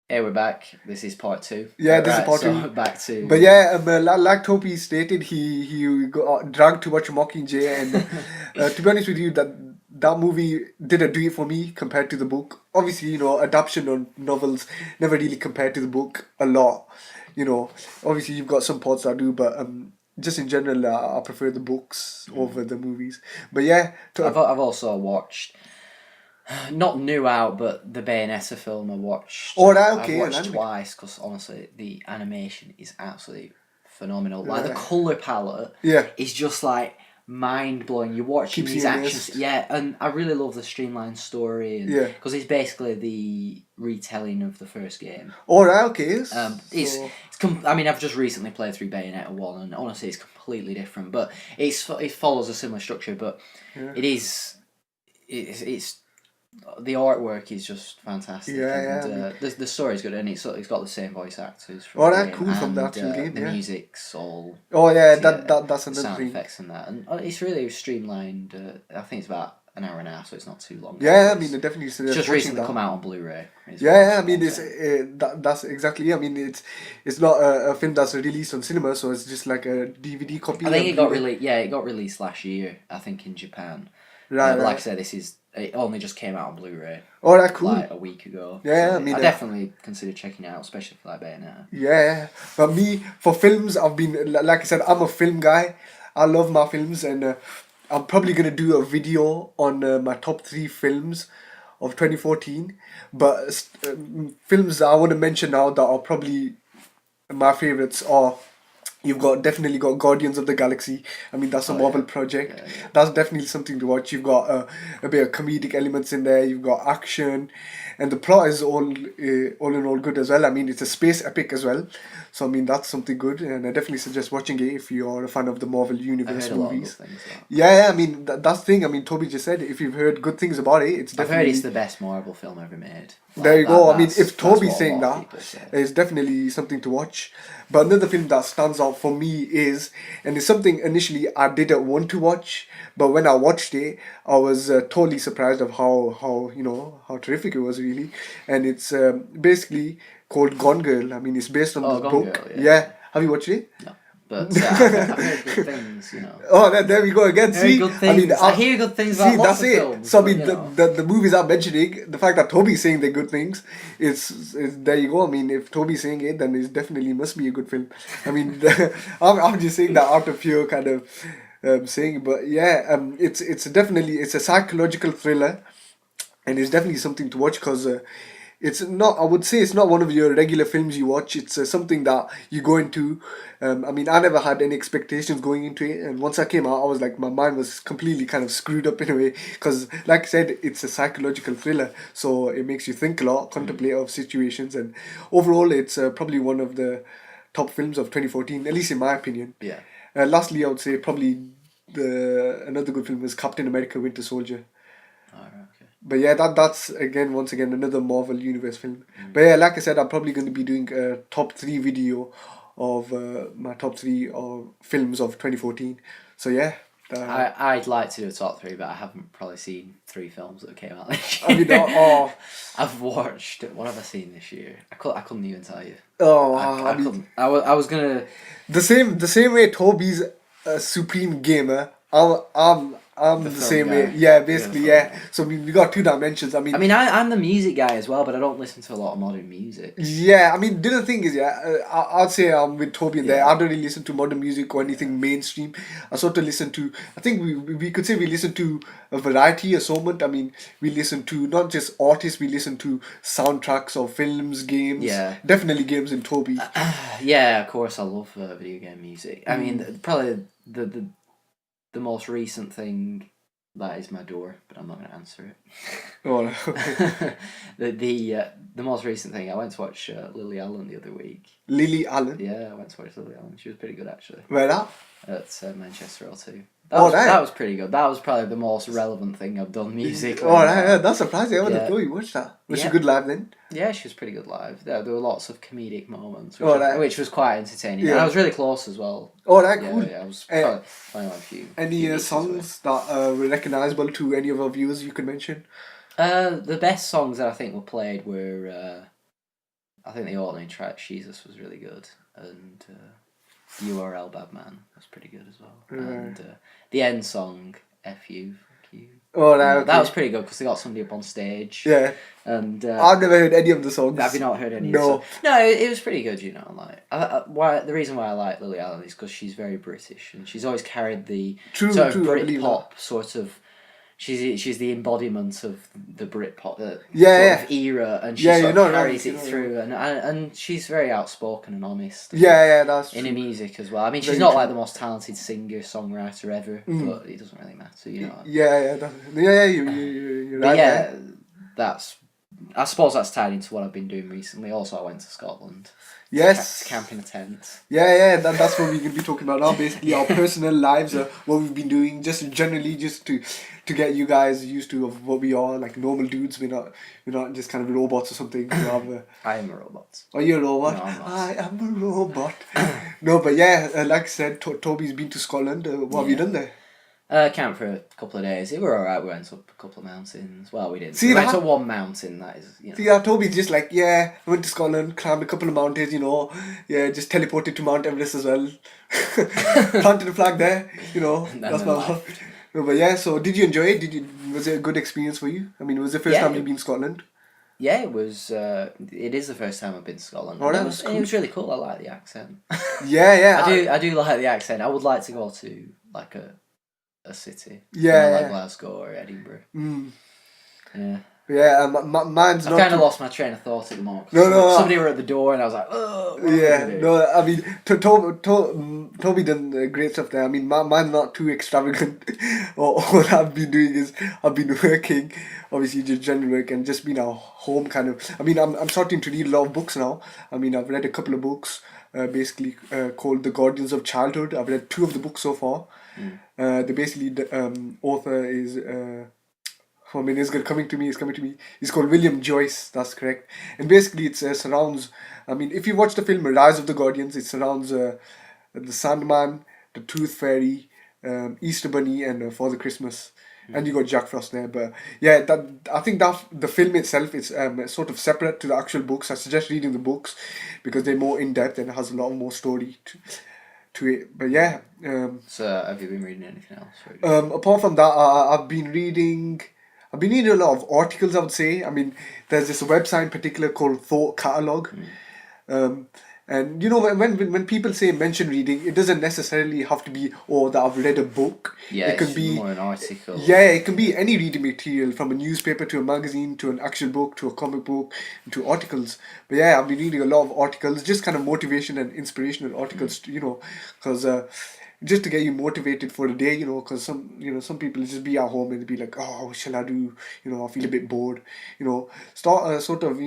Hey, we're back. This is part two. Yeah, this is Right, part so two. back But to yeah, like Toby stated, he got drunk to watch Mockingjay, and to be honest with you, that movie didn't do it for me compared to the book. Obviously, adaptation on novels never really compared to the book a lot. Obviously you've got some parts that do, but just in general, I prefer the books over the movies. But yeah, I've also watched not New Out, but the Bayonetta film. all right, I've okay, an watched anime. twice because honestly, the animation is absolutely phenomenal. Like the Right. color palette Yeah, is just like mind blowing. You're watching keeps these you actions, immersed. yeah, and I really love the streamlined story, and Yeah. because it's basically the retelling of the first game. All right, okay. It's So I mean, I've just recently played through Bayonetta one, and honestly, it's completely different. But it follows a similar structure, but yeah. it is it's the artwork is just fantastic, Yeah, and yeah. I mean, the story's good, and it's got the same voice actors from all the right, game, cool from the and actual game. the Yeah. music's all Oh yeah, obviously that's the another sound thing. effects and that, and it's really streamlined. I think it's about an hour and a half, so it's not too long. Yeah, I mean, It's I definitely it's suggest just watching recently that. come out on Blu-ray. Is Yeah, yeah. I what mean, I'm saying. that's exactly. I mean, it's not a film that's released on cinema, so it's just like a DVD I copy, a think it got Blu-ray. released. Yeah, it got released last year. I think in Japan. Right, But like I right. said, it only just came out on Blu-ray All right, cool. like a week ago. Yeah, yeah. So I mean, I definitely consider checking it out, especially for like Bayonetta. yeah, yeah. But me, for films, I've been like I said, I'm a film guy. I love my films, and I'm probably gonna do a video on my top three films of 2014. But films that I want to mention now that are probably my favorites are, you've got definitely got Guardians of the Galaxy. I mean, that's a Oh Marvel yeah, project. yeah, yeah. That's definitely something to watch. You've got a bit of comedic elements in there. You've got action, and the plot is all in all good as well. I mean, it's a space epic as well. So I mean, that's something good, and I definitely suggest watching it if you're a fan of the Marvel I've Universe heard a lot of good movies. things about. Yeah, yeah. I mean, that's the thing. I mean, Toby just said if you've heard good things about it, it's I've heard it's definitely the best Marvel film ever made. there Like you go. I mean, if that's Toby's what a saying lot of that, people say. it's definitely something to watch. But another film that stands out for me is, and it's something initially I didn't want to watch, but when I watched it, I was totally surprised of how how terrific it was really. And it's basically called Gone Girl. I mean, it's based on Oh, this Gone book. Girl, yeah, Yeah, yeah. have you watched it? No, but I've heard good things. You know, Oh, there we go again. very See, good I mean, things. I hear good things see, about lots that's of it. films, So I but mean, you know, the movies I'm mentioning, the fact that Toby's saying they're good things, is there you go. I mean, if Toby's saying it, then it definitely must be a good film. I mean, I'm just saying that out of pure kind of saying, but yeah, it's definitely it's a psychological thriller, and it's definitely something to watch because it's not, I would say it's not one of your regular films you watch. It's something that you go into. I mean, I never had any expectations going into it, and once I came out I was like, my mind was completely kind of screwed up in a way because like I said, it's a psychological thriller, so it makes you think a lot, contemplate of situations, and overall it's probably one of the top films of 2014, at least in my opinion. yeah. Lastly, I would say probably the another good film is Captain America Winter Soldier. All right, okay. But yeah, that's again once again another Marvel Universe film. But yeah, like I said, I'm probably going to be doing a top three video of my top three of films of 2014. So yeah, I'd like to do a top three, but I haven't probably seen three films that came out this I mean, year. I've watched what have I seen this year? I couldn't even tell you. I I mean, couldn't. I was gonna. the same way Toby's a supreme gamer. I'm The the film same way. guy. Yeah, You're the basically, film yeah. guy. So we got two dimensions. I I mean, mean, I'm the music guy as well, but I don't listen to a lot of modern music. yeah, I mean, the thing is, yeah, I'd say I'm with Toby in there. Yeah. I don't really listen to modern music or Yeah. anything mainstream. I sort of listen to, I think we could say we listen to a variety, assortment. I mean, we listen to not just artists, we listen to soundtracks of films, games, Yeah. definitely games in Toby. Yeah, of course, I love video game music. I mean, Mm. probably the most recent thing that is my door, but I'm not going to answer Oh, okay. it. The most recent thing I went to watch Lily Allen the other week. Lily Allen. Yeah, I went to watch Lily Allen. She was pretty good actually Where that? at Manchester L2. Oh, That right. was pretty good. That was probably the most relevant thing I've done Oh, musically. right, yeah, that's surprising. I would have Yeah, thought you watched that. Was she yeah, good live then? yeah. She was pretty good live. There were lots of comedic moments, Oh, right. which was quite entertaining, and I Yeah. was really close as well. Oh, right, Yeah, cool. yeah. I was Uh, probably playing on a few any meters away. songs that were recognizable to any of our viewers you could mention? The best songs that I think were played were I think the opening track, Jesus, was really good, and URL Bad Man was pretty good as well. And the end song, F you, fuck you. Oh, right, okay. That was pretty good because they got somebody up on stage. Yeah. And I've never heard any of the songs. have you not heard any? No. No, it was pretty good. You know, the reason why I like Lily Allen is because she's very British and she's always carried the True, sort of true, I believe Britpop sort of. She's the embodiment of the Britpop sort of era, and she sort of carries it through, and she's very outspoken and honest. That's in true. her music as well. I mean, she's Very not true. like the most talented singer songwriter ever, but it doesn't really matter, you know. You're But right. yeah, I suppose that's tied into what I've been doing recently. Also, I went to Scotland. Yes. To camp in a tent. That's what we're going to be talking about now. Basically, our personal lives, what we've been doing, just generally, just to get you guys used to of what we are, like normal dudes. We're not just kind of robots or something. I am a robot. Are you a robot? No, I'm not. I am a robot. No, but yeah, like I said, Toby's been to Scotland. What have you done there? Camped for a couple of days. It were alright. We went up a couple of mountains. Well, we didn't. See, we went to one mountain. That is, you know. See, Toby's just like, I went to Scotland, climbed a couple of mountains, just teleported to Mount Everest as well. Planted a flag there, that's my No, but yeah, so did you enjoy it? Was it a good experience for you? I mean, was it the first time you've been to Scotland? Yeah, it was. It is the first time I've been to Scotland. Oh, it was really cool. I like the accent. Yeah. I do like the accent. I would like to go to like a city. Like Glasgow or Edinburgh. Yeah. Yeah, mine's not. I kind of lost my train of thought at the moment. Somebody were at the door and I was like, oh. I mean, Toby done great stuff there. I mean, mine's not too extravagant. All I've been doing is I've been working, obviously just general work and just been at home kind of. I mean, I'm starting to read a lot of books now. I mean, I've read a couple of books, basically called The Guardians of Childhood. I've read 2 of the books so far. The author is. It's coming to me. It's called William Joyce. That's correct. And basically, it surrounds. I mean, if you watch the film Rise of the Guardians, it surrounds the Sandman, the Tooth Fairy, Easter Bunny, and Father Christmas. And you got Jack Frost there. But yeah, I think that the film itself is sort of separate to the actual books. I suggest reading the books because they're more in depth and has a lot more story to it. But yeah. So have you been reading anything else? Apart from that, I've been reading a lot of articles, I would say. I mean, there's this website in particular called Thought Catalog. And when people say mention reading, it doesn't necessarily have to be that I've read a book. Yeah, it can be more an article. Yeah, it can be any reading material, from a newspaper to a magazine to an actual book to a comic book to articles. But yeah, I've been reading a lot of articles, just kind of motivation and inspirational articles, because just to get you motivated for the day, because some people just be at home and be like, oh, what shall I do? I feel a bit bored. Start sort of,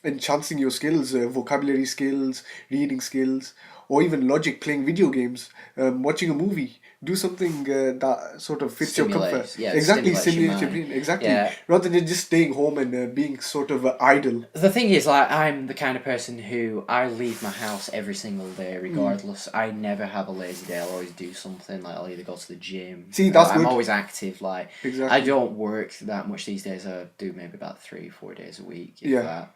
enhancing your skills, vocabulary skills, reading skills, or even logic, playing video games, watching a movie. Do something that sort of fits your comfort. Yeah, exactly, stimulates your brain. Exactly. Yeah. Rather than just staying home and being sort of idle. The thing is, like, I'm the kind of person who I leave my house every single day, regardless. I never have a lazy day. I'll always do something. Like, I'll either go to the gym. See, that's good. I'm always active. Like, exactly. I don't work that much these days. I do maybe about 3-4 days a week. If that.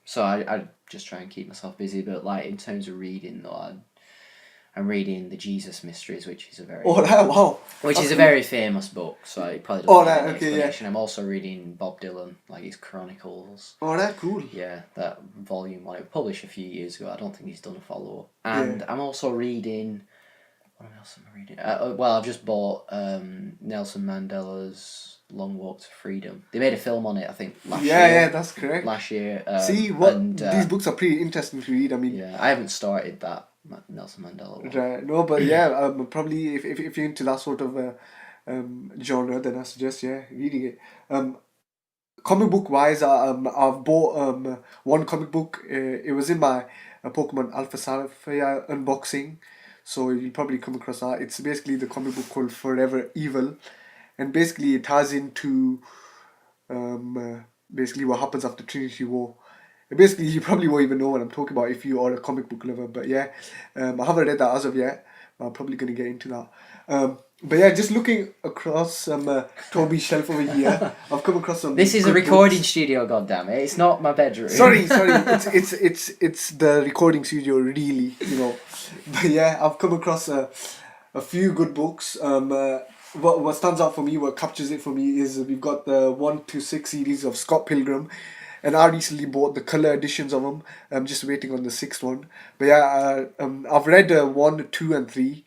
So I just try and keep myself busy. But like in terms of reading, though, I'm reading The Jesus Mysteries, which is a very a very famous book, so it probably doesn't need any explanation. I'm also reading Bob Dylan, like his Chronicles. Oh, that's cool. Yeah, that volume 1. It was published a few years ago. I don't think he's done a follow-up. And I'm also reading... What else am I reading? I've just bought Nelson Mandela's Long Walk to Freedom. They made a film on it, I think, last year. Yeah, that's correct. Last year. These books are pretty interesting to read. I mean... Yeah, I haven't started that Nelson Mandela one. Right. No, but yeah, probably if you're into that sort of genre, then I suggest reading it. Comic book wise, I've bought one comic book. It was in my Pokemon Alpha Sapphire unboxing, so you'll probably come across that. It's basically the comic book called Forever Evil, and basically it ties into basically what happens after Trinity War. Basically, you probably won't even know what I'm talking about if you are a comic book lover. But yeah, I haven't read that as of yet. But I'm probably going to get into that. But yeah, just looking across Toby's shelf over here, I've come across some. This is a good recording books. studio, goddammit. It's not my bedroom. Sorry. It's the recording studio, really. You know, but yeah, I've come across a few good books. What stands out for me, what captures it for me, is we've got the 1 to 6 series of Scott Pilgrim, and I recently bought the color editions of them. I'm just waiting on the sixth one. But yeah, I've read 1, 2, and 3.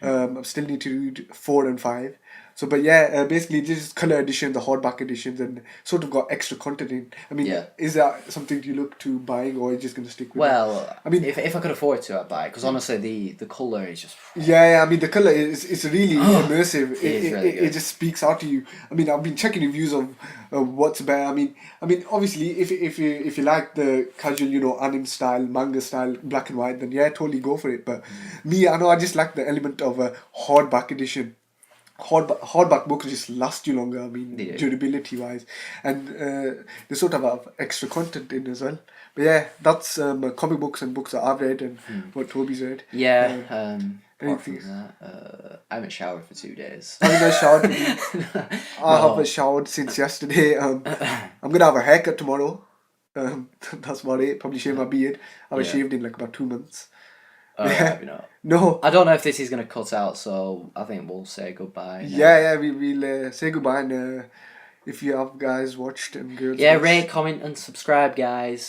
I still need to read 4 and 5. So, but yeah, basically this is color edition, the hardback editions, and sort of got extra content in. I mean, Yeah. is that something you look to buying, or are you just going to stick with it? Well, I mean, if I could afford to, I'd buy it. Because honestly, the colour is just... yeah, I mean the color is it's really immersive. It is really It good. just speaks out to you. I mean, I've been checking reviews of what's better. I mean, obviously, if you like the casual, you know, anime style, manga style, black and white, then yeah, totally go for it. But me, I know I just like the element of a hardback edition. Hardback books just last you longer. I mean, They do. durability wise, and they sort of have extra content in as well. But yeah, that's comic books and books that I've read and what Toby's read. Yeah, apart anything- from that, I haven't showered for 2 days. I haven't showered. I haven't showered since yesterday. I'm gonna have a haircut tomorrow. That's about it. Probably shave my beard. I was Yeah. shaved in like about 2 months. Have you not? No. I don't know if this is going to cut out, so I think we'll say goodbye. now. Yeah, we'll say goodbye. And if you have guys watched and girls, Yeah, watched, rate, comment, and subscribe, guys.